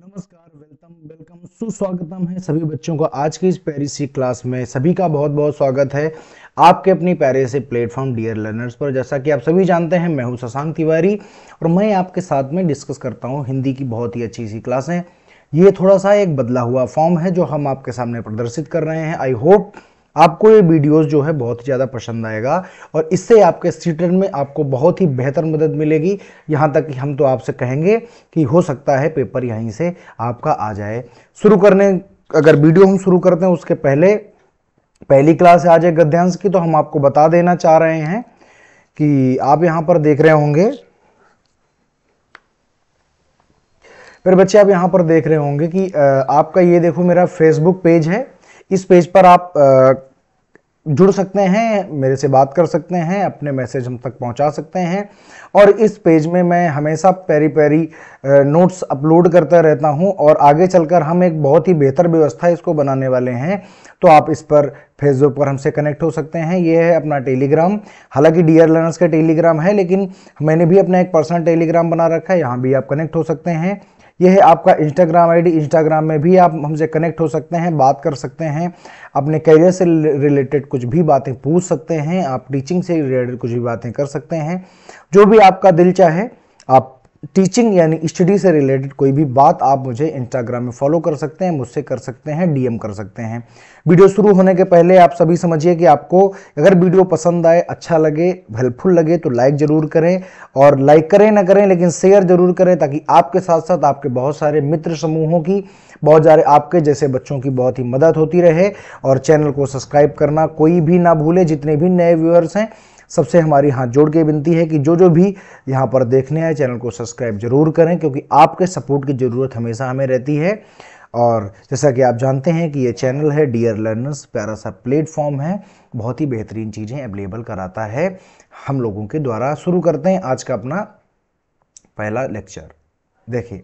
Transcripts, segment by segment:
नमस्कार, वेलकम सुस्वागतम है सभी बच्चों का आज की इस प्यारी सी क्लास में। सभी का बहुत बहुत स्वागत है आपके अपनी प्यारे से प्लेटफॉर्म डियर लर्नर्स पर। जैसा कि आप सभी जानते हैं, मैं हूं शशांक तिवारी और मैं आपके साथ में डिस्कस करता हूं हिंदी की बहुत ही अच्छी सी क्लासें। ये थोड़ा सा एक बदला हुआ फॉर्म है जो हम आपके सामने प्रदर्शित कर रहे हैं। आई होप आपको ये वीडियोस जो है बहुत ही ज़्यादा पसंद आएगा और इससे आपके सीटेट में आपको बहुत ही बेहतर मदद मिलेगी। यहाँ तक कि हम तो आपसे कहेंगे कि हो सकता है पेपर यहीं से आपका आ जाए। अगर वीडियो हम शुरू करते हैं उसके पहले पहली क्लास है आज एक गद्यांश की, तो हम आपको बता देना चाह रहे हैं कि आप यहाँ पर देख रहे होंगे, फिर बच्चे आप यहाँ पर देख रहे होंगे कि आपका ये देखो मेरा फेसबुक पेज है। इस पेज पर आप जुड़ सकते हैं, मेरे से बात कर सकते हैं, अपने मैसेज हम तक पहुंचा सकते हैं। और इस पेज में मैं हमेशा प्यारी नोट्स अपलोड करता रहता हूं और आगे चलकर हम एक बहुत ही बेहतर व्यवस्था इसको बनाने वाले हैं। तो आप इस पर फेसबुक पर हमसे कनेक्ट हो सकते हैं। ये है अपना टेलीग्राम, हालांकि डियर लर्नर्स का टेलीग्राम है, लेकिन मैंने भी अपना एक पर्सनल टेलीग्राम बना रखा है, यहाँ भी आप कनेक्ट हो सकते हैं। यह है आपका इंस्टाग्राम आईडी, इंस्टाग्राम में भी आप हमसे कनेक्ट हो सकते हैं, बात कर सकते हैं, अपने करियर से रिलेटेड कुछ भी बातें पूछ सकते हैं, आप टीचिंग से रिलेटेड कुछ भी बातें कर सकते हैं, जो भी आपका दिल चाहे। आप टीचिंग यानी स्टडी से रिलेटेड कोई भी बात आप मुझे इंस्टाग्राम में फॉलो कर सकते हैं, मुझसे कर सकते हैं, डीएम कर सकते हैं। वीडियो शुरू होने के पहले आप सभी समझिए कि आपको अगर वीडियो पसंद आए, अच्छा लगे, हेल्पफुल लगे तो लाइक जरूर करें, और लाइक करें ना करें लेकिन शेयर जरूर करें, ताकि आपके साथ साथ आपके बहुत सारे मित्र समूहों की, बहुत सारे आपके जैसे बच्चों की बहुत ही मदद होती रहे। और चैनल को सब्सक्राइब करना कोई भी ना भूले। जितने भी नए व्यूअर्स हैं सबसे हमारी हाथ जोड़ के विनती है कि जो भी यहाँ पर देखने आए चैनल को सब्सक्राइब जरूर करें, क्योंकि आपके सपोर्ट की ज़रूरत हमेशा हमें रहती है। और जैसा कि आप जानते हैं कि ये चैनल है डियर लर्नर्स, प्यारा सा प्लेटफॉर्म है, बहुत ही बेहतरीन चीज़ें अवेलेबल कराता है हम लोगों के द्वारा। शुरू करते हैं आज का अपना पहला लेक्चर। देखिए,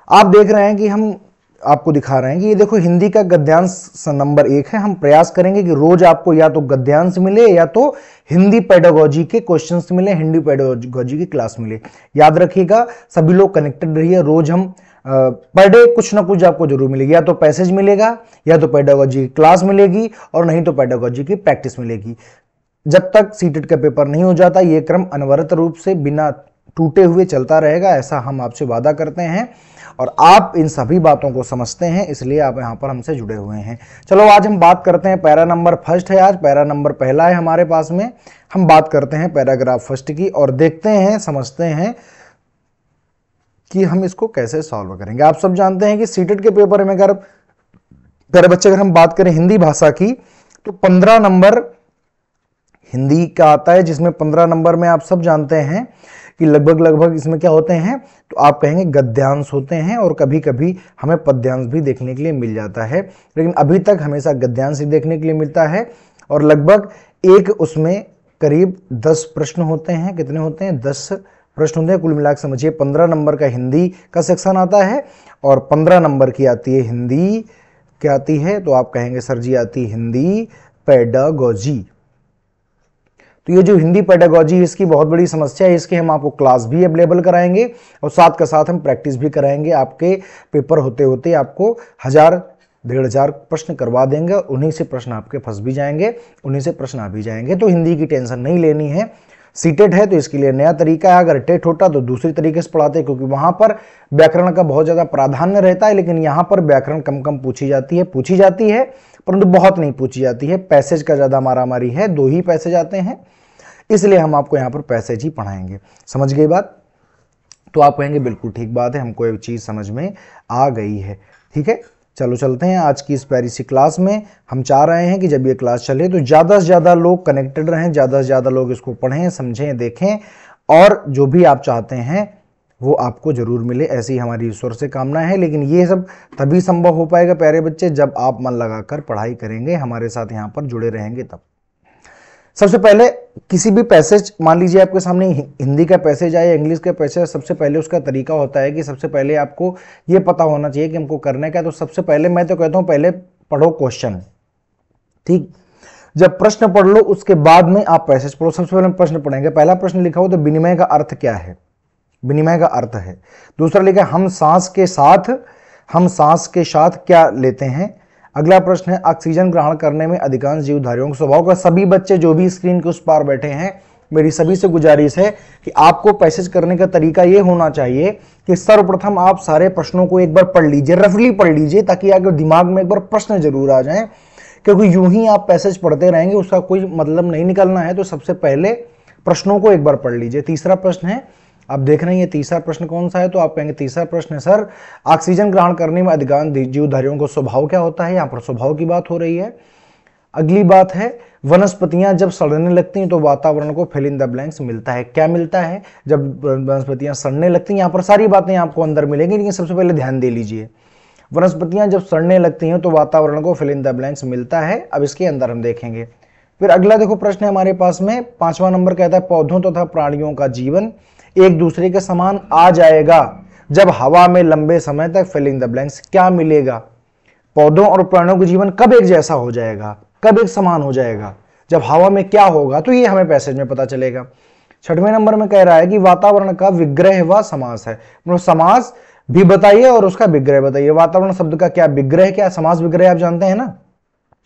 आप देख रहे हैं कि हम आपको दिखा रहे हैं कि ये देखो हिंदी का गद्यांश नंबर 1 है। हम प्रयास करेंगे कि रोज आपको या तो गद्यांश मिले या तो हिंदी पेडागोजी के क्वेश्चंस मिले, हिंदी पेडागोजी की क्लास मिले। याद रखिएगा, सभी लोग कनेक्टेड रहिए। रोज हम पर डे कुछ ना कुछ आपको जरूर मिलेगी, या तो पैसेज मिलेगा, या तो पेडागोजी की क्लास मिलेगी, और नहीं तो पेडागोजी की प्रैक्टिस मिलेगी। जब तक सीटेट का पेपर नहीं हो जाता ये क्रम अनवरत रूप से बिना टूटे हुए चलता रहेगा, ऐसा हम आपसे वादा करते हैं। और आप इन सभी बातों को समझते हैं, इसलिए आप यहाँ पर हमसे जुड़े हुए हैं। चलो आज हम बात करते हैं, पैरा नंबर फर्स्ट है, आज पैरा नंबर पहला है हमारे पास में। हम बात करते हैं पैराग्राफ फर्स्ट की और देखते हैं, समझते हैं कि हम इसको कैसे सॉल्व करेंगे। आप सब जानते हैं कि सीटेट के पेपर में अगर प्यारे बच्चे अगर हम बात करें हिंदी भाषा की, तो 15 नंबर हिंदी का आता है, जिसमें 15 नंबर में आप सब जानते हैं कि लगभग इसमें क्या होते हैं, तो आप कहेंगे गद्यांश होते हैं, और कभी कभी हमें पद्यांश भी देखने के लिए मिल जाता है, लेकिन अभी तक हमेशा गद्यांश ही देखने के लिए मिलता है। और लगभग एक उसमें करीब 10 प्रश्न होते हैं। कितने होते हैं? 10 प्रश्न होते हैं। कुल मिलाकर समझिए 15 नंबर का हिंदी का सेक्शन आता है और 15 नंबर की आती है हिंदी, क्या आती है, तो आप कहेंगे सर जी आती हिंदी पेडागोजी। तो ये जो हिंदी पेडागोजी इसकी बहुत बड़ी समस्या है, इसके हम आपको क्लास भी अवेलेबल कराएंगे और साथ का साथ हम प्रैक्टिस भी कराएंगे। आपके पेपर होते होते आपको 1000-1500 प्रश्न करवा देंगे, उन्हीं से प्रश्न आपके फंस भी जाएंगे, उन्हीं से प्रश्न आ भी जाएंगे। तो हिंदी की टेंशन नहीं लेनी है। सीटेट है तो इसके लिए नया तरीका है, अगर टेट होता तो दूसरी तरीके से पढ़ाते, क्योंकि वहां पर व्याकरण का बहुत ज्यादा प्राधान्य रहता है, लेकिन यहाँ पर व्याकरण कम पूछी जाती है, परंतु बहुत नहीं पूछी जाती है। पैसेज का ज्यादा मारामारी है, 2 ही पैसेज आते हैं, इसलिए हम आपको यहाँ पर पैसेज ही पढ़ाएंगे। समझ गई बात? तो आप कहेंगे बिल्कुल ठीक बात है, हमको एक चीज समझ में आ गई है। ठीक है, चलो चलते हैं आज की इस प्यारी सी क्लास में। हम चाह रहे हैं कि जब ये क्लास चले तो ज़्यादा से ज़्यादा लोग कनेक्टेड रहें, ज़्यादा से ज़्यादा लोग इसको पढ़ें, समझें, देखें, और जो भी आप चाहते हैं वो आपको जरूर मिले, ऐसी हमारी ईश्वर से कामना है। लेकिन ये सब तभी संभव हो पाएगा प्यारे बच्चे जब आप मन लगाकर पढ़ाई करेंगे, हमारे साथ यहाँ पर जुड़े रहेंगे तब। सबसे पहले किसी भी पैसेज, मान लीजिए आपके सामने हिंदी का पैसेज आया, इंग्लिश का पैसेज, सबसे पहले उसका तरीका होता है कि सबसे पहले आपको ये पता होना चाहिए कि हमको करना क्या है। तो सबसे पहले मैं तो कहता हूं पहले पढ़ो क्वेश्चन, ठीक। जब प्रश्न पढ़ लो उसके बाद में आप पैसेज पढ़ो। सबसे पहले प्रश्न पढ़ेंगे। पहला प्रश्न लिखा हो तो विनिमय का अर्थ क्या है, विनिमय का अर्थ है। दूसरा लिखा है हम सांस के साथ क्या लेते हैं। अगला प्रश्न है ऑक्सीजन ग्रहण करने में अधिकांश जीवधारियों का स्वभाव का। सभी बच्चे जो भी स्क्रीन के उस पार बैठे हैं, मेरी सभी से गुजारिश है कि आपको पैसेज करने का तरीका यह होना चाहिए कि सर्वप्रथम आप सारे प्रश्नों को एक बार पढ़ लीजिए, रफली पढ़ लीजिए, ताकि आपके दिमाग में एक बार प्रश्न जरूर आ जाए, क्योंकि यूं ही आप पैसेज पढ़ते रहेंगे उसका कोई मतलब नहीं निकलना है। तो सबसे पहले प्रश्नों को एक बार पढ़ लीजिए। तीसरा प्रश्न है, आप देख रहे हैं ये तीसरा प्रश्न कौन सा है, तो आप कहेंगे तीसरा प्रश्न है सर ऑक्सीजन ग्रहण करने में अधिकांश जीवधारियों को स्वभाव क्या होता है। यहां पर स्वभाव की बात हो रही है। अगली बात है वनस्पतियां जब सड़ने लगती हैं तो वातावरण को फिल इन द ब्लैंक्स मिलता है। क्या मिलता है जब वनस्पतियां सड़ने लगती हैं। यहां पर सारी बातें आपको अंदर मिलेंगी, लेकिन सबसे पहले ध्यान दे लीजिए। वनस्पतियां जब सड़ने लगती हैं तो वातावरण को फिल इन द ब्लैंक्स मिलता है। अब इसके अंदर हम देखेंगे। फिर अगला देखो प्रश्न है हमारे पास में 5वां नंबर कहता है पौधों तथा प्राणियों का जीवन एक दूसरे के समान आ जाएगा जब हवा में लंबे समय तक फिलिंग द ब्लैंक्स। क्या मिलेगा, पौधों और प्राणियों का जीवन कब एक जैसा हो जाएगा, कब एक समान हो जाएगा, जब हवा में क्या होगा, तो ये हमें पैसेज में पता चलेगा। 6वें नंबर में कह रहा है कि वातावरण का विग्रह व समास है, मतलब समास भी बताइए और उसका विग्रह बताइए। वातावरण शब्द का क्या विग्रह, क्या समास विग्रह आप जानते हैं ना,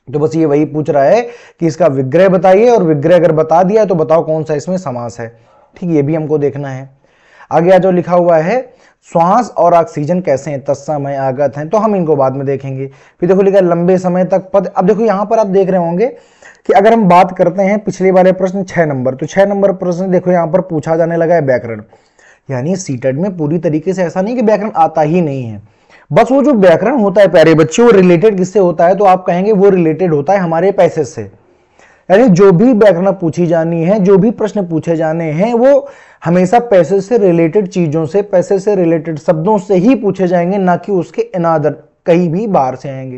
तो बस ये वही पूछ रहा है कि इसका विग्रह बताइए, और विग्रह अगर बता दिया तो बताओ कौन सा इसमें समास है। ठीक, ये भी हमको देखना है। आगे जो लिखा हुआ है श्वास और ऑक्सीजन कैसे हैं, तत्समय आगत हैं, तो हम इनको बाद में देखेंगे। फिर देखो लिखा है लंबे समय तक पद। अब देखो यहां पर आप देख रहे होंगे कि अगर हम बात करते हैं पिछले वाले प्रश्न 6 नंबर, तो 6 नंबर प्रश्न देखो यहां पर पूछा जाने लगा है व्याकरण। यानी सीटेट में पूरी तरीके से ऐसा नहीं कि व्याकरण आता ही नहीं है, बस वो जो व्याकरण होता है प्यारे बच्चे वो रिलेटेड किससे होता है, तो आप कहेंगे वो रिलेटेड होता है हमारे पैसेज से। यानी जो भी व्याकरण पूछी जानी है, जो भी प्रश्न पूछे जाने हैं, वो हमेशा पैसेज से रिलेटेड चीजों से, पैसेज से रिलेटेड शब्दों से ही पूछे जाएंगे, ना कि उसके अनादर कहीं भी बाहर से आएंगे।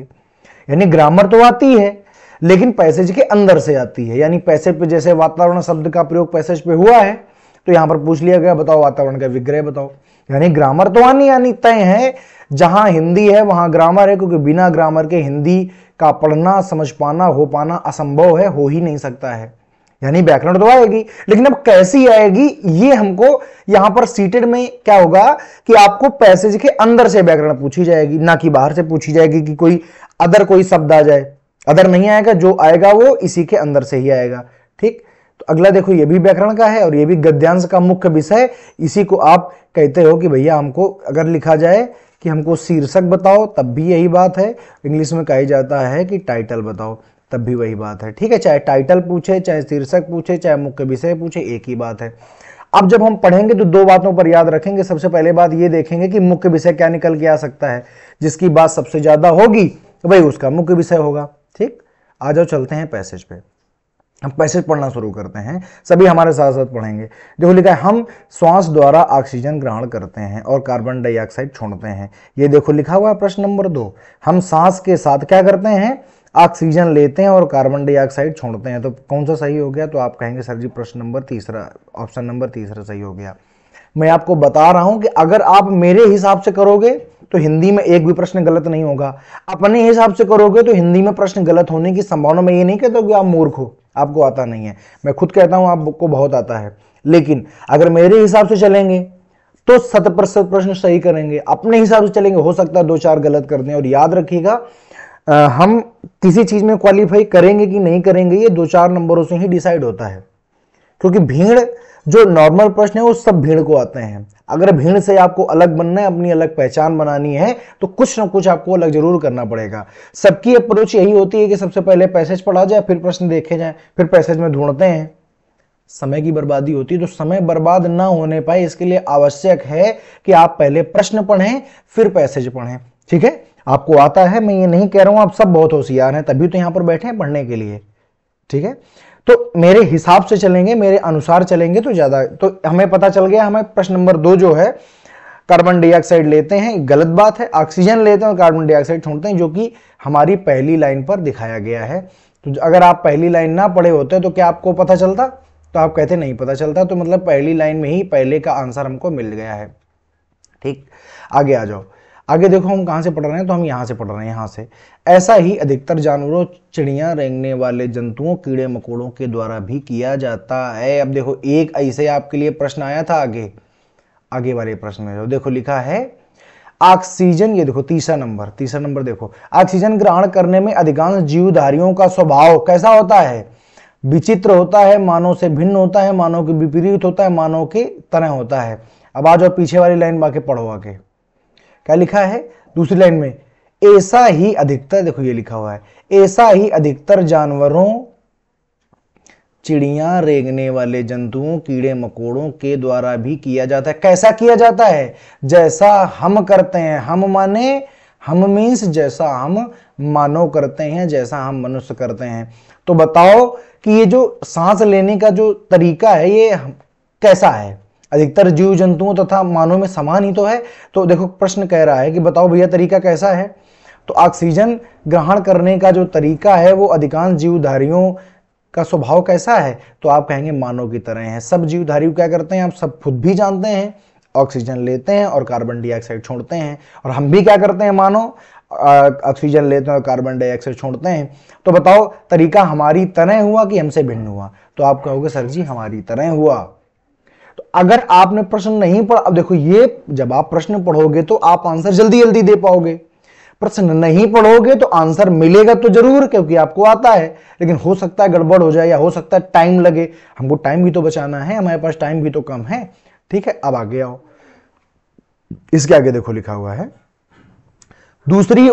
यानी ग्रामर तो आती है लेकिन पैसेज के अंदर से आती है। यानी पैसेज पे जैसे वातावरण शब्द का प्रयोग पैसेज पे हुआ है तो यहां पर पूछ लिया गया बताओ वातावरण का विग्रह बताओ। यानी ग्रामर तो आनी तय है, जहां हिंदी है वहां ग्रामर है, क्योंकि बिना ग्रामर के हिंदी का पढ़ना समझ पाना हो पाना असंभव है, हो ही नहीं सकता है। यानी व्याकरण तो आएगी, लेकिन अब कैसी आएगी ये हमको यहां पर सीटेड में क्या होगा कि आपको पैसेज के अंदर से व्याकरण पूछी जाएगी, ना कि बाहर से पूछी जाएगी कि कोई शब्द आ जाए। अदर नहीं आएगा, जो आएगा वो इसी के अंदर से ही आएगा। ठीक, तो अगला देखो ये भी व्याकरण का है और ये भी गद्यांश का मुख्य विषय। इसी को आप कहते हो कि भैया हमको अगर लिखा जाए कि हमको शीर्षक बताओ तब भी यही बात है। इंग्लिश में कहा जाता है कि टाइटल बताओ तब भी वही बात है। ठीक है, चाहे टाइटल पूछे, चाहे शीर्षक पूछे, चाहे मुख्य विषय पूछे, एक ही बात है। अब जब हम पढ़ेंगे तो 2 बातों पर याद रखेंगे। सबसे पहले बात ये देखेंगे कि मुख्य विषय क्या निकल के आ सकता है। जिसकी बात सबसे ज्यादा होगी तो भाई उसका मुख्य विषय होगा। ठीक, आ जाओ चलते हैं पैसेज पे। हम पैसेज पढ़ना शुरू करते हैं, सभी हमारे साथ साथ पढ़ेंगे। देखो लिखा है हम श्वास द्वारा ऑक्सीजन ग्रहण करते हैं और कार्बन डाइऑक्साइड छोड़ते हैं। ये देखो लिखा हुआ है प्रश्न नंबर 2, हम सांस के साथ क्या करते हैं, ऑक्सीजन लेते हैं और कार्बन डाइऑक्साइड छोड़ते हैं। तो कौन सा सही हो गया, तो आप कहेंगे सर जी प्रश्न नंबर 3, ऑप्शन नंबर 3 सही हो गया। मैं आपको बता रहा हूं कि अगर आप मेरे हिसाब से करोगे तो हिंदी में एक भी प्रश्न गलत नहीं होगा, अपने हिसाब से करोगे तो हिंदी में प्रश्न गलत होने की संभावना। मैं ये नहीं कहता कि आप मूर्ख हो, आपको आता नहीं है, मैं खुद कहता हूं आपको बहुत आता है, लेकिन अगर मेरे हिसाब से चलेंगे तो 100% प्रश्न सही करेंगे। अपने हिसाब से चलेंगे हो सकता है 2-4 गलत कर दें। और याद रखिएगा हम किसी चीज में क्वालिफाई करेंगे कि नहीं करेंगे ये 2-4 नंबरों से ही डिसाइड होता है, क्योंकि भीड़ जो नॉर्मल प्रश्न है वो सब भीड़ को आते हैं। अगर भीड़ से आपको अलग बनना है, अपनी अलग पहचान बनानी है, तो कुछ ना कुछ आपको अलग जरूर करना पड़ेगा। सबकी अप्रोच यही होती है कि सबसे पहले पैसेज पढ़ा जाए, फिर प्रश्न देखे जाए, फिर पैसेज में ढूंढते हैं। समय की बर्बादी होती है, तो समय बर्बाद ना होने पाए इसके लिए आवश्यक है कि आप पहले प्रश्न पढ़ें फिर पैसेज पढ़ें। ठीक है, आपको आता है, मैं ये नहीं कह रहा हूं आप सब बहुत होशियार हैं, तभी तो यहां पर बैठे हैं पढ़ने के लिए। ठीक है, तो मेरे हिसाब से चलेंगे, मेरे अनुसार चलेंगे तो ज्यादा, तो हमें पता चल गया। हमें प्रश्न नंबर 2 जो है कार्बन डाइऑक्साइड लेते हैं, गलत बात है, ऑक्सीजन लेते हैं और कार्बन डाइऑक्साइड छोड़ते हैं, जो कि हमारी पहली लाइन पर दिखाया गया है। तो अगर आप पहली लाइन ना पढ़े होते तो क्या आपको पता चलता, तो आप कहते नहीं पता चलता, तो मतलब पहली लाइन में ही पहले का आंसर हमको मिल गया है। ठीक, आगे आ जाओ। आगे देखो हम कहां से पढ़ रहे हैं, तो हम यहां से पढ़ रहे हैं, यहां से। ऐसा ही अधिकतर जानवरों, चिड़िया, रेंगने वाले जंतुओं, कीड़े मकोड़ों के द्वारा भी किया जाता है। अब देखो एक ऐसे आपके लिए प्रश्न आया था आगे, आगे वाले प्रश्न में देखो लिखा है ऑक्सीजन, ये देखो तीसरा नंबर देखो, ऑक्सीजन ग्रहण करने में अधिकांश जीवधारियों का स्वभाव कैसा होता है? विचित्र होता है, मानव से भिन्न होता है, मानव के विपरीत होता है, मानव के तरह होता है। अब आ जाओ पीछे वाली लाइन बाकी पढ़ो आगे क्या लिखा है दूसरी लाइन में, ऐसा ही अधिकतर, देखो ये लिखा हुआ है, ऐसा ही अधिकतर जानवरों, चिड़िया, रेंगने वाले जंतुओं, कीड़े मकोड़ों के द्वारा भी किया जाता है। कैसा किया जाता है? जैसा हम करते हैं। हम माने हम मीन्स जैसा हम मानव करते हैं, जैसा हम मनुष्य करते हैं। तो बताओ कि ये जो सांस लेने का जो तरीका है ये कैसा है? अधिकतर जीव जंतुओं तथा मानव में समान ही तो है। तो देखो प्रश्न कह रहा है कि बताओ भैया तरीका कैसा है? तो ऑक्सीजन ग्रहण करने का जो तरीका है वो अधिकांश जीवधारियों का स्वभाव कैसा है? तो आप कहेंगे मानव की तरह है। सब जीवधारी क्या करते हैं आप सब खुद भी जानते हैं, ऑक्सीजन लेते हैं और कार्बन डाइऑक्साइड छोड़ते हैं। और हम भी क्या करते हैं मानव, ऑक्सीजन लेते हैं और कार्बन डाइऑक्साइड छोड़ते हैं। तो बताओ तरीका हमारी तरह हुआ कि हमसे भिन्न हुआ? तो आप कहोगे सर जी हमारी तरह हुआ। तो अगर आपने प्रश्न नहीं पढ़ा, अब देखो ये जब आप प्रश्न पढ़ोगे तो आप आंसर जल्दी जल्दी दे पाओगे, प्रश्न नहीं पढ़ोगे तो आंसर मिलेगा तो जरूर क्योंकि आपको आता है, लेकिन हो सकता है गड़बड़ हो जाए या हो सकता है टाइम लगे। हमको टाइम भी तो बचाना है, हमारे पास टाइम भी तो कम है। ठीक है, अब आगे आओ, इसके आगे देखो लिखा हुआ है दूसरी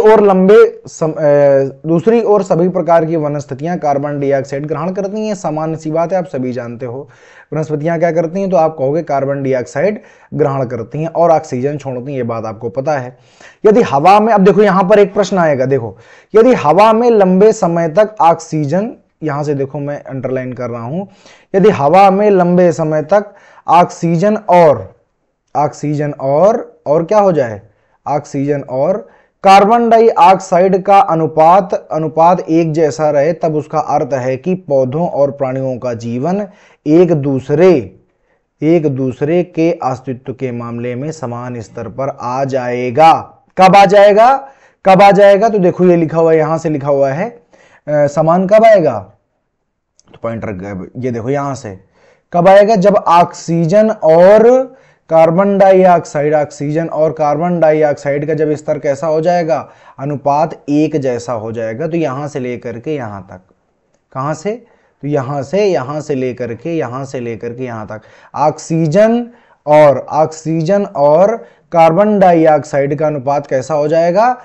ओर सभी प्रकार की वनस्पतियां कार्बन डाइऑक्साइड ग्रहण करती हैं। सामान्य सी बात है, आप सभी जानते हो वनस्पतियां क्या करती हैं, तो आप कहोगे कार्बन डाइऑक्साइड ग्रहण करती हैं और ऑक्सीजन छोड़ती हैं, ये बात आपको पता है। यदि हवा में, अब देखो यहां पर एक प्रश्न आएगा, देखो यदि हवा में लंबे समय तक ऑक्सीजन, यहां से देखो मैं अंडरलाइन कर रहा हूं, यदि हवा में लंबे समय तक ऑक्सीजन और क्या हो जाए, ऑक्सीजन और कार्बन डाइऑक्साइड का अनुपात एक जैसा रहे, तब उसका अर्थ है कि पौधों और प्राणियों का जीवन एक दूसरे के अस्तित्व के मामले में समान स्तर पर आ जाएगा। कब आ जाएगा? तो देखो ये लिखा हुआ है, यहां से लिखा हुआ है समान कब आएगा, तो पॉइंटर ये देखो यहां से कब आएगा, जब ऑक्सीजन और कार्बन डाइऑक्साइड का जब स्तर कैसा हो जाएगा, अनुपात एक जैसा हो जाएगा। तो यहां से लेकर के यहां तक, कहां से, तो यहां से लेकर के यहां तक ऑक्सीजन और कार्बन डाइऑक्साइड का अनुपात कैसा हो जाएगा,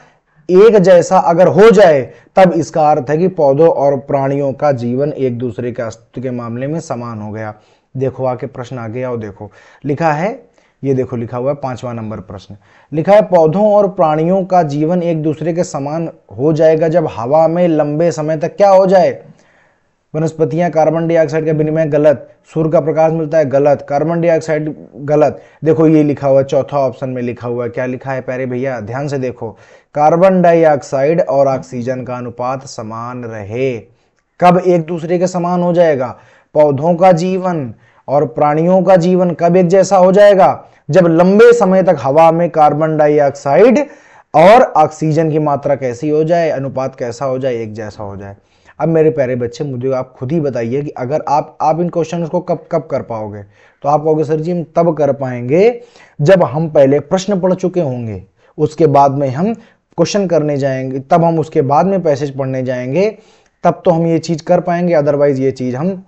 एक जैसा अगर हो जाए तब इसका अर्थ है कि पौधों और प्राणियों का जीवन एक दूसरे के अस्तित्व के मामले में समान हो गया। देखो आके प्रश्न आ गया, और देखो लिखा है, ये देखो लिखा हुआ है 5वां नंबर प्रश्न, लिखा है पौधों और प्राणियों का जीवन एक दूसरे के समान हो जाएगा जब हवा में लंबे समय तक क्या हो जाए, वनस्पतियां कार्बन डाइऑक्साइड का विनिमय गलत, सूर्य का प्रकाश मिलता है गलत, कार्बन डाइऑक्साइड गलत। देखो ये लिखा हुआ है चौथा ऑप्शन में लिखा हुआ है, क्या लिखा है प्यारे भैया ध्यान से देखो, कार्बन डाइऑक्साइड और ऑक्सीजन का अनुपात समान रहे। कब एक दूसरे के समान हो जाएगा, पौधों का जीवन और प्राणियों का जीवन कब एक जैसा हो जाएगा, जब लंबे समय तक हवा में कार्बन डाइऑक्साइड और ऑक्सीजन की मात्रा कैसी हो जाए, अनुपात कैसा हो जाए, एक जैसा हो जाए। अब मेरे प्यारे बच्चे मुझे आप खुद ही बताइए कि अगर आप इन क्वेश्चंस को कब कर पाओगे, तो आप कहोगे सर जी हम तब कर पाएंगे जब हम पहले प्रश्न पढ़ चुके होंगे, उसके बाद में हम क्वेश्चन करने जाएंगे, तब हम उसके बाद में पैसेज पढ़ने जाएंगे, तब तो हम ये चीज कर पाएंगे, अदरवाइज ये चीज हम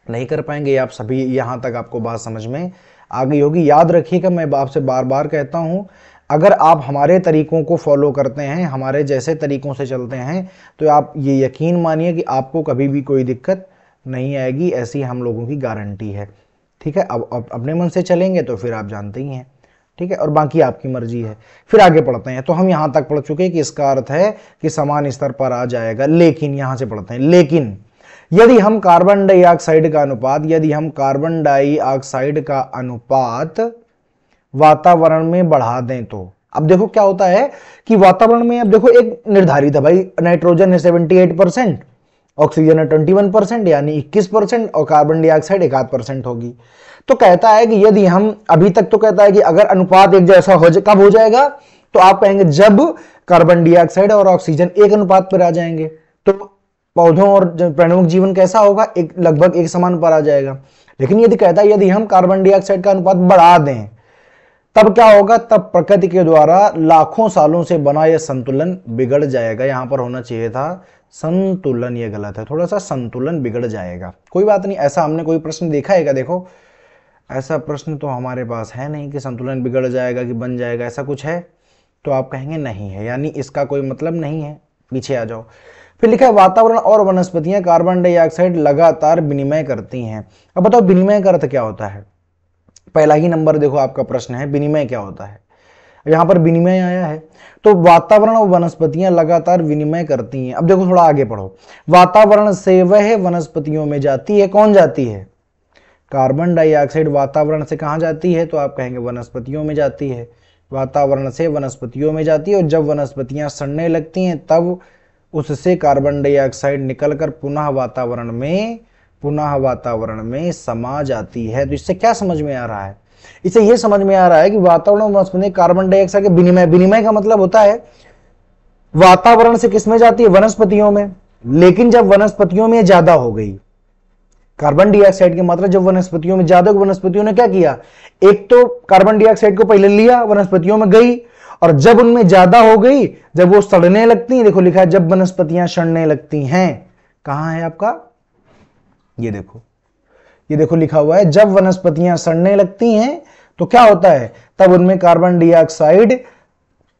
नहीं कर पाएंगे। आप सभी यहां तक आपको बात समझ में आ गई होगी। याद रखिएगा, मैं आपसे बार बार कहता हूं, अगर आप हमारे तरीकों को फॉलो करते हैं, हमारे जैसे तरीकों से चलते हैं, तो आप ये यकीन मानिए कि आपको कभी भी कोई दिक्कत नहीं आएगी, ऐसी हम लोगों की गारंटी है। ठीक है, अब अपने मन से चलेंगे तो फिर आप जानते ही हैं। ठीक है, और बाकी आपकी मर्जी है। फिर आगे पढ़ते हैं। तो हम यहां तक पढ़ चुके कि इसका अर्थ है कि समान स्तर पर आ जाएगा, लेकिन यहां से पढ़ते हैं, लेकिन यदि हम कार्बन डाइऑक्साइड का अनुपात वातावरण में बढ़ा दें तो, अब देखो क्या होता है कि वातावरण में, अब देखो एक निर्धारित है भाई, नाइट्रोजन है 78%, ऑक्सीजन है 21%, यानी 21%, और कार्बन डाइऑक्साइड 1% होगी। तो कहता है कि यदि हम, अभी तक तो कहता है कि अगर अनुपात एक जैसा हो जाए, कब हो जाएगा, तो आप कहेंगे जब कार्बन डाइऑक्साइड और ऑक्सीजन एक अनुपात पर आ जाएंगे, तो पौधों और प्राणियों का जीवन कैसा होगा, लगभग एक समान पर आ जाएगा। लेकिन यदि कहता है यदि हम कार्बन डाइऑक्साइड का अनुपात बढ़ा दें, तब क्या होगा, तब प्रकृति के द्वारा लाखों सालों से बना यह संतुलन बिगड़ जाएगा। यहां पर होना चाहिए था संतुलन, ये गलत है, थोड़ा सा संतुलन बिगड़ जाएगा। कोई बात नहीं, ऐसा हमने कोई प्रश्न देखा है क्या? देखो ऐसा प्रश्न तो हमारे पास है नहीं कि संतुलन बिगड़ जाएगा कि बन जाएगा, ऐसा कुछ है तो आप कहेंगे नहीं है, यानी इसका कोई मतलब नहीं है। पीछे आ जाओ। फिर लिखा है वातावरण और वनस्पतियां कार्बन डाइऑक्साइड लगातार विनिमय करती हैं। अब बताओ विनिमय का अर्थ क्या होता है? पहला ही नंबर देखो आपका प्रश्न है विनिमय क्या होता है, यहां पर विनिमय आया है। तो वातावरण और वनस्पतियां लगातार विनिमय करती हैं। अब देखो थोड़ा आगे पढ़ो। वातावरण से वह वनस्पतियों में जाती है, कौन जाती है? कार्बन डाइऑक्साइड वातावरण से कहां जाती है? तो आप कहेंगे वनस्पतियों में जाती है। वातावरण से वनस्पतियों में जाती है और जब वनस्पतियां सड़ने लगती हैं तब उससे कार्बन डाइऑक्साइड निकलकर पुनः वातावरण में समा जाती है। तो इससे क्या समझ में आ रहा है? इससे यह समझ में आ रहा है कि वातावरण और वनस्पति कार्बन डाइऑक्साइड के विनिमय का मतलब होता है वातावरण से किसमें जाती है? वनस्पतियों में। लेकिन जब वनस्पतियों में ज्यादा हो गई कार्बन डाइऑक्साइड की मात्रा, जब वनस्पतियों में ज्यादा, वनस्पतियों ने क्या किया, एक तो कार्बन डाइऑक्साइड को पहले लिया, वनस्पतियों में गई, और जब उनमें ज्यादा हो गई, जब वो सड़ने लगती हैं, देखो लिखा है जब वनस्पतियां सड़ने लगती हैं, कहां है आपका, ये देखो लिखा हुआ है जब वनस्पतियां सड़ने लगती हैं तो क्या होता है, तब उनमें कार्बन डाइऑक्साइड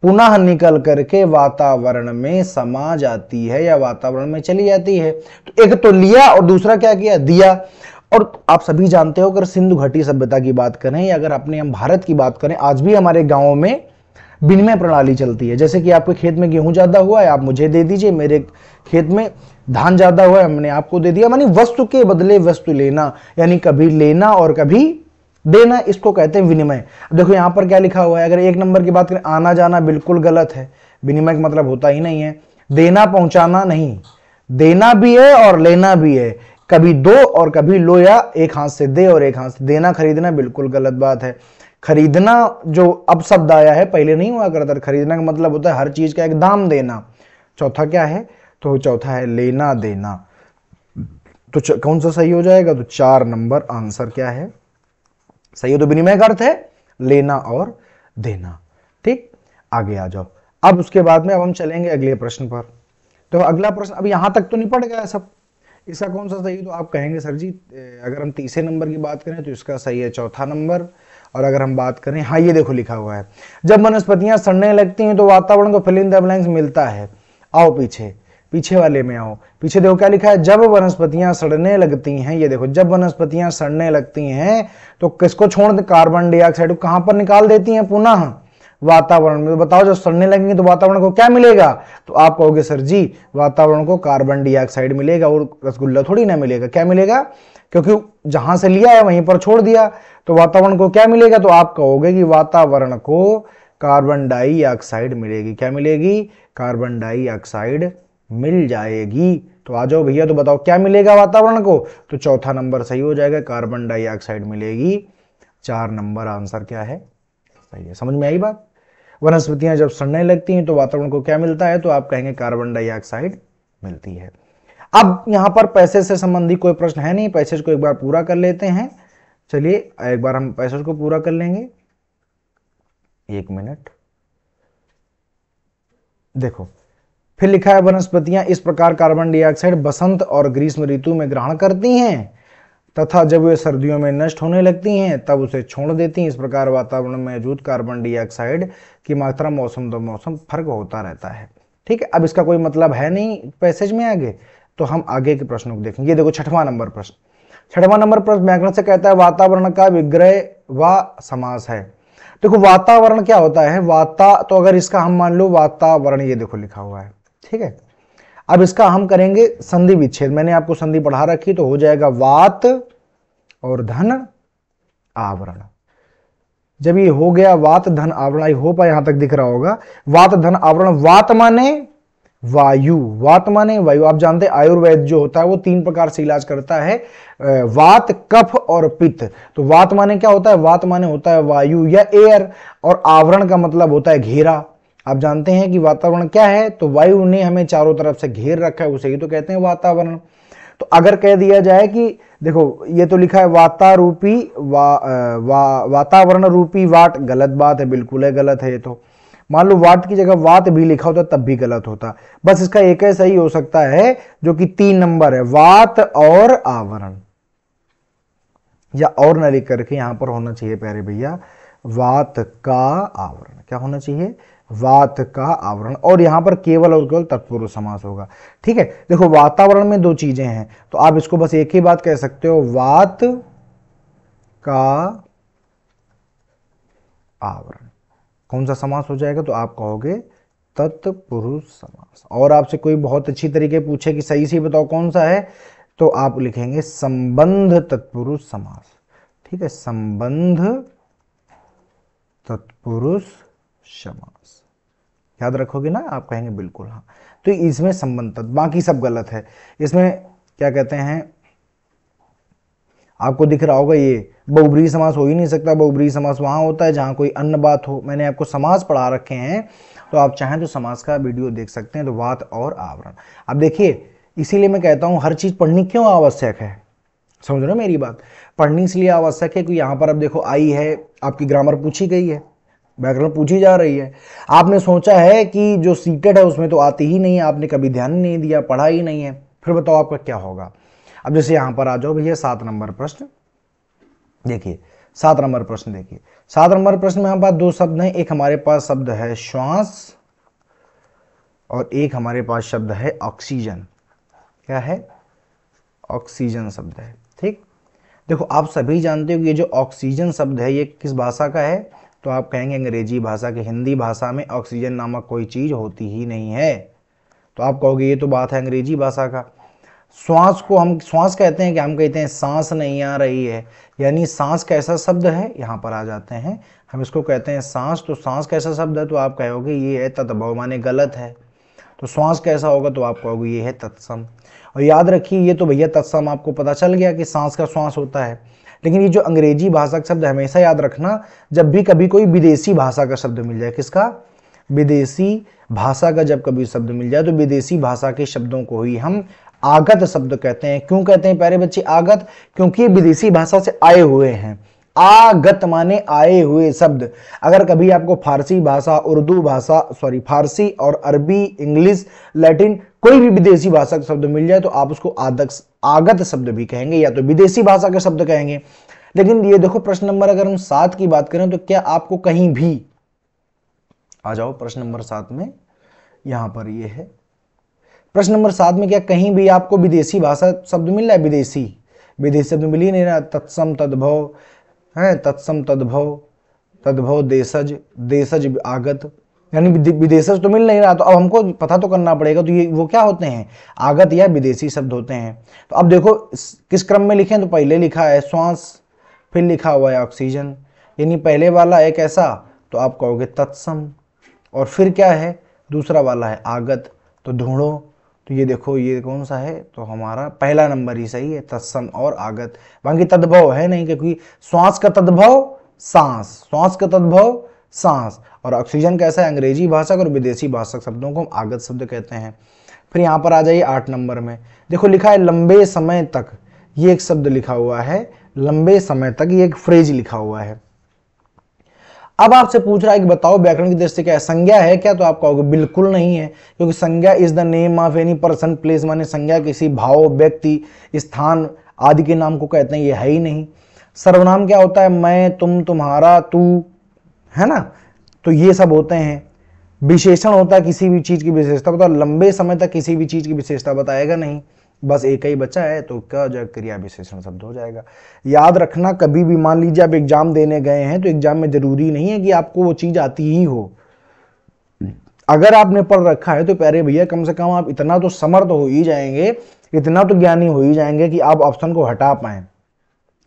पुनः निकल करके वातावरण में समा जाती है या वातावरण में चली जाती है। तो एक तो लिया और दूसरा क्या किया, दिया। और आप सभी जानते हो अगर सिंधु घाटी सभ्यता की बात करें या अगर अपने हम भारत की बात करें, आज भी हमारे गांवों में विनिमय प्रणाली चलती है। जैसे कि आपके खेत में गेहूं ज्यादा हुआ है, आप मुझे दे दीजिए, मेरे खेत में धान ज्यादा हुआ है, हमने आपको दे दिया, मानी वस्तु के बदले वस्तु लेना, यानी कभी लेना और कभी देना, इसको कहते हैं विनिमय। देखो यहां पर क्या लिखा हुआ है, अगर एक नंबर की बात करें, आना जाना बिल्कुल गलत है, विनिमय का मतलब होता ही नहीं है। देना पहुंचाना नहीं, देना भी है और लेना भी है, कभी दो और कभी लो, या एक हाथ से दे और एक हाथ से देना, खरीदना बिल्कुल गलत बात है। खरीदना जो अब शब्द आया है पहले नहीं हुआ करता, खरीदना का मतलब होता है हर चीज का एक दाम देना। चौथा क्या है, तो चौथा है लेना देना। तो कौन सा सही हो जाएगा, तो 4 नंबर आंसर क्या है, सही है। तो विनिमय का अर्थ है लेना और देना। ठीक, आगे आ जाओ। अब उसके बाद में अब हम चलेंगे अगले प्रश्न पर। तो अगला प्रश्न, अब यहां तक तो नहीं पड़ गया सब, इसका कौन सा सही है, तो आप कहेंगे सर जी अगर हम तीसरे नंबर की बात करें तो इसका सही है चौथा नंबर। और अगर हम बात करें, हाँ ये देखो लिखा हुआ है जब वनस्पतियां सड़ने लगती हैं तो वातावरण को फिल इन द ब्लैंक्स मिलता है। आओ पीछे वाले में आओ। पीछे देखो क्या लिखा है, जब वनस्पतियां सड़ने लगती हैं, ये देखो जब वनस्पतियां सड़ने लगती हैं तो किसको छोड़ दे, कार्बन डाइऑक्साइड को कहां पर निकाल देती हैं, पुनः वातावरण में। तो बताओ जब सड़ने लगेंगे तो वातावरण को क्या मिलेगा, तो आप कहोगे सर जी वातावरण को कार्बन डाइऑक्साइड मिलेगा और रसगुल्ला थोड़ी ना मिलेगा। क्या मिलेगा, क्योंकि जहां से लिया है वहीं पर छोड़ दिया, तो वातावरण को क्या मिलेगा, तो आप कहोगे कि वातावरण को कार्बन डाइऑक्साइड मिलेगी। क्या मिलेगी, कार्बन डाइऑक्साइड मिल जाएगी। तो आ जाओ भैया, तो बताओ क्या मिलेगा वातावरण को, तो चौथा नंबर सही हो जाएगा, कार्बन डाइऑक्साइड मिलेगी। 4 नंबर आंसर क्या है, सही है। समझ में आई बात। वनस्पतियां जब सड़ने लगती हैं तो वातावरण को क्या मिलता है, तो आप कहेंगे कार्बन डाइऑक्साइड मिलती है। अब यहां पर पैसे से संबंधित कोई प्रश्न है नहीं, पैसेज को एक बार पूरा कर लेते हैं। चलिए एक बार हम पैसेज को पूरा कर लेंगे, 1 मिनट। देखो फिर लिखा है वनस्पतियां इस प्रकार कार्बन डाइऑक्साइड बसंत और ग्रीष्म ऋतु में ग्रहण करती हैं तथा जब वे सर्दियों में नष्ट होने लगती हैं तब उसे छोड़ देती हैं। इस प्रकार वातावरण में मौजूद कार्बन डाइऑक्साइड की मात्रा मौसम दो मौसम फर्क होता रहता है। ठीक है, अब इसका कोई मतलब है नहीं पैसेज में आगे, तो हम आगे के प्रश्नों को देखेंगे। ये देखो 6वां नंबर प्रश्न व्याकरण से कहता है वातावरण का विग्रह व समास है। देखो वातावरण क्या होता है, तो अगर इसका हम मान लो वातावरण, ये देखो लिखा हुआ है, ठीक है। अब इसका हम करेंगे संधि विच्छेद, मैंने आपको संधि पढ़ा रखी, तो हो जाएगा वात और धन आवरण। जब ये हो गया वात धन आवरण, आई होप यहां तक दिख रहा होगा, वात धन आवरण। वात माने वायु, वात माने वायु। आप जानते हैं आयुर्वेद जो होता है वो 3 प्रकार से इलाज करता है, वात, कफ और पित्त। तो वात माने क्या होता है, वात माने होता है वायु या एयर, और आवरण का मतलब होता है घेरा। आप जानते हैं कि वातावरण क्या है, तो वायु ने हमें चारों तरफ से घेर रखा है, उसे ही तो कहते हैं वातावरण। तो अगर कह दिया जाए कि देखो ये तो लिखा है वातारूपी वातावरण रूपी वाट, गलत बात है, बिल्कुल है गलत है ये तो। मान लो वाट की जगह वात भी लिखा होता तब भी गलत होता। बस इसका एक ही सही हो सकता है जो कि 3 नंबर है, वात और आवरण, या और न लिख करके यहां पर होना चाहिए प्यारे भैया वात का आवरण। क्या होना चाहिए? वात का आवरण। और यहां पर केवल और केवल तत्पुरुष समास होगा। ठीक है, देखो वातावरण में 2 चीजें हैं तो आप इसको बस एक ही बात कह सकते हो, वात का आवरण। कौन सा समास हो जाएगा? तो आप कहोगे तत्पुरुष समास। और आपसे कोई बहुत अच्छी तरीके पूछे कि सही से बताओ कौन सा है, तो आप लिखेंगे संबंध तत्पुरुष समास। ठीक है, संबंध तत्पुरुष समास याद रखोगे ना? आप कहेंगे बिल्कुल हाँ। तो इसमें संबंध तत्व, बाकी सब गलत है। इसमें क्या कहते हैं, आपको दिख रहा होगा ये बहुब्रीहि समास हो ही नहीं सकता। बहुब्रीहि समास वहां होता है जहां कोई अन्य बात हो। मैंने आपको समास पढ़ा रखे हैं तो आप चाहें तो समास का वीडियो देख सकते हैं। तो वात और आवरण। अब देखिए, इसीलिए मैं कहता हूं हर चीज पढ़नी क्यों आवश्यक है, समझ रहे हो मेरी बात? पढ़नी इसलिए आवश्यक है कि यहां पर अब देखो आई है, आपकी ग्रामर पूछी गई है, व्याकरण पूछी जा रही है। आपने सोचा है कि जो सीटेड है उसमें तो आती ही नहीं है, आपने कभी ध्यान नहीं दिया, पढ़ा ही नहीं है, फिर बताओ आपका क्या होगा। अब जैसे यहां पर आ जाओ भैया 7 नंबर प्रश्न देखिए। 7 नंबर प्रश्न देखिए। 7 नंबर प्रश्न में हमारे पास 2 शब्द हैं। एक हमारे पास शब्द है श्वास और एक हमारे पास शब्द है ऑक्सीजन। क्या है? ऑक्सीजन शब्द है। ठीक, देखो आप सभी जानते हो कि ये जो ऑक्सीजन शब्द है ये किस भाषा का है? तो आप कहेंगे अंग्रेजी भाषा के। हिंदी भाषा में ऑक्सीजन नामक कोई चीज होती ही नहीं है। तो आप कहोगे ये तो बात है अंग्रेजी भाषा का। श्वास को हम श्वास कहते हैं कि हम कहते हैं सांस नहीं आ रही है, यानी सांस कैसा शब्द है? यहां पर आ जाते हैं, हम इसको कहते हैं सांस। तो सांस कैसा शब्द है? तो आप कहोगे ये है तत्भव, माने गलत है। तो श्वास कैसा होगा? तो आप कहोगे ये है तत्सम। और याद रखिए ये तो भैया तत्सम आपको पता चल गया कि सांस का श्वास होता है। लेकिन ये जो अंग्रेजी भाषा का शब्द हमेशा याद रखना, जब भी कभी कोई विदेशी भाषा का शब्द मिल जाए, किसका? विदेशी भाषा का जब कभी शब्द मिल जाए तो विदेशी भाषा के शब्दों को ही हम आगत शब्द कहते हैं। क्यों कहते हैं प्यारे बच्चे आगत? क्योंकि ये विदेशी भाषा से आए हुए हैं। आगत माने आए हुए शब्द। अगर कभी आपको फारसी भाषा, उर्दू भाषा, फारसी और अरबी, इंग्लिश, लैटिन कोई भी विदेशी भाषा का शब्द मिल जाए तो आप उसको आगत शब्द भी कहेंगे या तो विदेशी भाषा के शब्द कहेंगे। लेकिन ये देखो प्रश्न नंबर अगर हम 7 की बात करें तो क्या आपको कहीं भी, आ जाओ प्रश्न नंबर 7 में, यहां पर ये है प्रश्न नंबर 7 में, क्या कहीं भी आपको विदेशी भाषा शब्द मिल रहा है? विदेशी शब्द मिल ही नहीं रहा। तत्सम तद्भव है, तत्सम तद्भव, तद्भव देशज, देशज आगत, यानी विदेशज तो मिल नहीं रहा। तो अब हमको पता तो करना पड़ेगा तो ये वो क्या होते हैं? आगत या विदेशी शब्द होते हैं। तो अब देखो किस क्रम में लिखें? तो पहले लिखा है श्वास, फिर लिखा हुआ है ऑक्सीजन, यानी पहले वाला एक ऐसा तो आप कहोगे तत्सम, और फिर क्या है? दूसरा वाला है आगत। तो ढूंढो, तो ये देखो ये कौन सा है? तो हमारा पहला नंबर ही सही है, तत्सम और आगत। बाकी तद्भव है नहीं, क्योंकि श्वास का तद्भव सांस, श्वास का तद्भव सांस, और ऑक्सीजन कैसा है? अंग्रेजी भाषा और विदेशी भाषा शब्दों को हम आगत शब्द कहते हैं। फिर यहां पर आ जाइए 8 नंबर में, देखो लिखा है लंबे समय तक। ये एक शब्द लिखा हुआ है, लंबे समय तक, ये एक फ्रेज लिखा हुआ है। अब आपसे पूछ रहा है कि बताओ व्याकरण की दृष्टि क्या है, संज्ञा है क्या? तो आप कहोगे बिल्कुल नहीं है, क्योंकि संज्ञा is the name of any person place, माने संज्ञा किसी भाव, व्यक्ति, स्थान आदि के नाम को कहते हैं, ये है ही नहीं। सर्वनाम क्या होता है? मैं, तुम, तुम्हारा, तू, है ना? तो ये सब होते हैं। विशेषण होता है किसी भी चीज की विशेषता बताओ, लंबे समय तक किसी भी चीज की विशेषता बताएगा नहीं, बस एक ही बच्चा है तो क्या हो जाएगा? क्रिया विशेषण शब्द हो जाएगा। याद रखना, कभी भी मान लीजिए आप एग्जाम देने गए हैं तो एग्जाम में जरूरी नहीं है कि आपको वो चीज आती ही हो। अगर आपने पढ़ रखा है तो प्यारे भैया कम से कम आप इतना तो समर्थ हो ही जाएंगे, इतना तो ज्ञानी हो ही जाएंगे कि आप ऑप्शन को हटा पाए।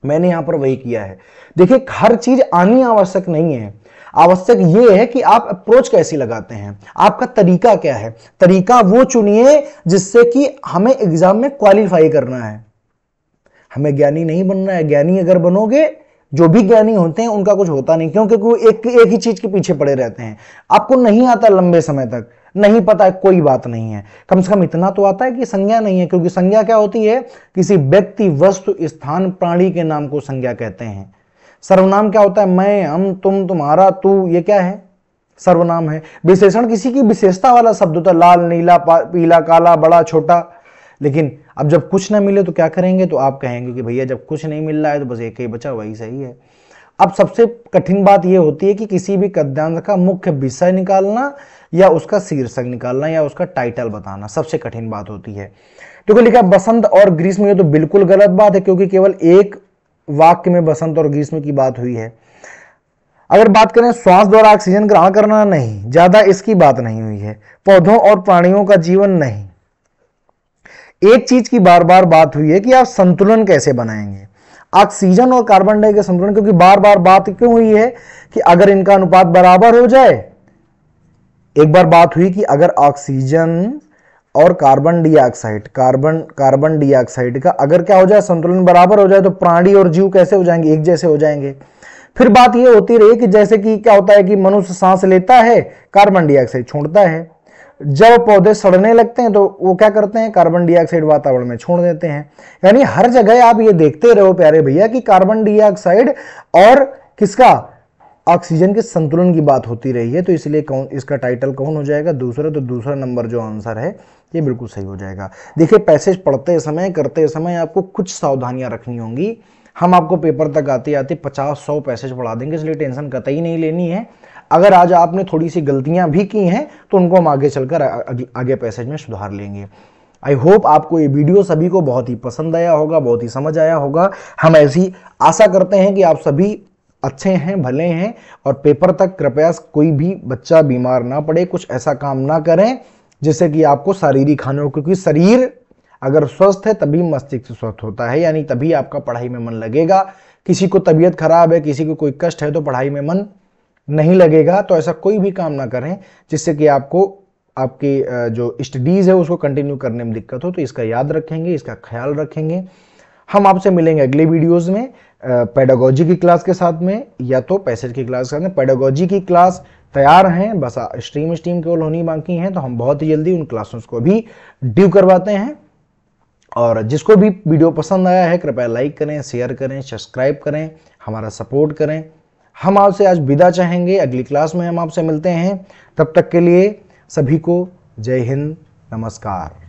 मैंने यहां पर वही किया है। देखिए हर चीज आनी आवश्यक नहीं है, आवश्यक यह है कि आप अप्रोच कैसी लगाते हैं, आपका तरीका क्या है। तरीका वो चुनिए जिससे कि हमें एग्जाम में क्वालिफाई करना है, हमें ज्ञानी नहीं बनना है। ज्ञानी अगर बनोगे, जो भी ज्ञानी होते हैं उनका कुछ होता नहीं, क्योंकि वो एक ही चीज के पीछे पड़े रहते हैं। आपको नहीं आता लंबे समय तक, नहीं पता है, कोई बात नहीं है, कम से कम इतना तो आता है कि संज्ञा नहीं है, क्योंकि संज्ञा क्या होती है, किसी व्यक्ति, वस्तु, स्थान, प्राणी के नाम को संज्ञा कहते हैं। सर्वनाम क्या होता है, मैं, हम, तुम, तुम्हारा, तू, ये क्या है, सर्वनाम है। विशेषण किसी की विशेषता वाला शब्द होता है, लाल, नीला, पीला, काला, बड़ा, छोटा। लेकिन अब जब कुछ ना मिले तो क्या करेंगे, तो आप कहेंगे कि भैया जब कुछ नहीं मिल रहा है तो बस एक ही बचा, वही सही है। अब सबसे कठिन बात यह होती है कि किसी भी गद्यांश का मुख्य विषय निकालना या उसका शीर्षक निकालना या उसका टाइटल बताना, सबसे कठिन बात होती है। देखो लिखा बसंत और ग्रीष्म, ये तो बिल्कुल गलत बात है, क्योंकि केवल एक वाक्य में बसंत और ग्रीष्म की बात हुई है। अगर बात करें श्वास द्वारा ऑक्सीजन ग्रहण करना, नहीं, ज्यादा इसकी बात नहीं हुई है। पौधों और प्राणियों का जीवन, नहीं। एक चीज की बार बार बात हुई है कि आप संतुलन कैसे बनाएंगे, ऑक्सीजन और कार्बन डाइऑक्साइड का संतुलन, क्योंकि बार बार बात क्यों हुई है कि अगर इनका अनुपात बराबर हो जाए। एक बार बात हुई कि अगर ऑक्सीजन और कार्बन डाइऑक्साइड का अगर क्या हो जाए, संतुलन बराबर हो जाए, तो प्राणी और जीव कैसे हो जाएंगे, एक जैसे हो जाएंगे। फिर बात यह होती रही कि जैसे कि क्या होता है कि मनुष्य सांस लेता है, कार्बन डाइऑक्साइड छोड़ता है। जब पौधे सड़ने लगते हैं तो वो क्या करते हैं, कार्बन डाइऑक्साइड वातावरण में छोड़ देते हैं। यानी हर जगह आप ये देखते रहो प्यारे भैया कि कार्बन डाइऑक्साइड और किसका, ऑक्सीजन के संतुलन की बात होती रही है। तो इसलिए कौन, इसका टाइटल कौन हो जाएगा, दूसरा। तो दूसरा नंबर जो आंसर है ये बिल्कुल सही हो जाएगा। देखिए पैसेज पढ़ते समय, करते समय आपको कुछ सावधानियां रखनी होंगी। हम आपको पेपर तक आते आते 50-100 पैसेज पढ़ा देंगे, इसलिए टेंशन कतई नहीं लेनी है। अगर आज आपने थोड़ी सी गलतियां भी की हैं तो उनको हम आगे चलकर आगे पैसेज में सुधार लेंगे। आई होप आपको ये वीडियो सभी को बहुत ही पसंद आया होगा, बहुत ही समझ आया होगा। हम ऐसी आशा करते हैं कि आप सभी अच्छे हैं, भले हैं, और पेपर तक कृपया कोई भी बच्चा बीमार ना पड़े, कुछ ऐसा काम ना करें जिससे कि आपको शारीरिक हानि हो, क्योंकि शरीर अगर स्वस्थ है तभी मस्तिष्क स्वस्थ होता है, यानी तभी आपका पढ़ाई में मन लगेगा। किसी को तबीयत खराब है, किसी को कोई कष्ट है तो पढ़ाई में मन नहीं लगेगा। तो ऐसा कोई भी काम ना करें जिससे कि आपको आपके जो स्टडीज है उसको कंटिन्यू करने में दिक्कत हो। तो इसका याद रखेंगे, इसका ख्याल रखेंगे। हम आपसे मिलेंगे अगले वीडियोस में पेडागोजी की क्लास के साथ में या तो पैसेज की क्लास के साथ में। पेडागोजी की क्लास तैयार हैं, बस स्ट्रीम केवल होनी बाकी हैं, तो हम बहुत ही जल्दी उन क्लासों को भी ड्यू करवाते हैं। और जिसको भी वीडियो पसंद आया है कृपया लाइक करें, शेयर करें, सब्सक्राइब करें, हमारा सपोर्ट करें। हम आपसे आज विदा चाहेंगे, अगली क्लास में हम आपसे मिलते हैं। तब तक के लिए सभी को जय हिंद, नमस्कार।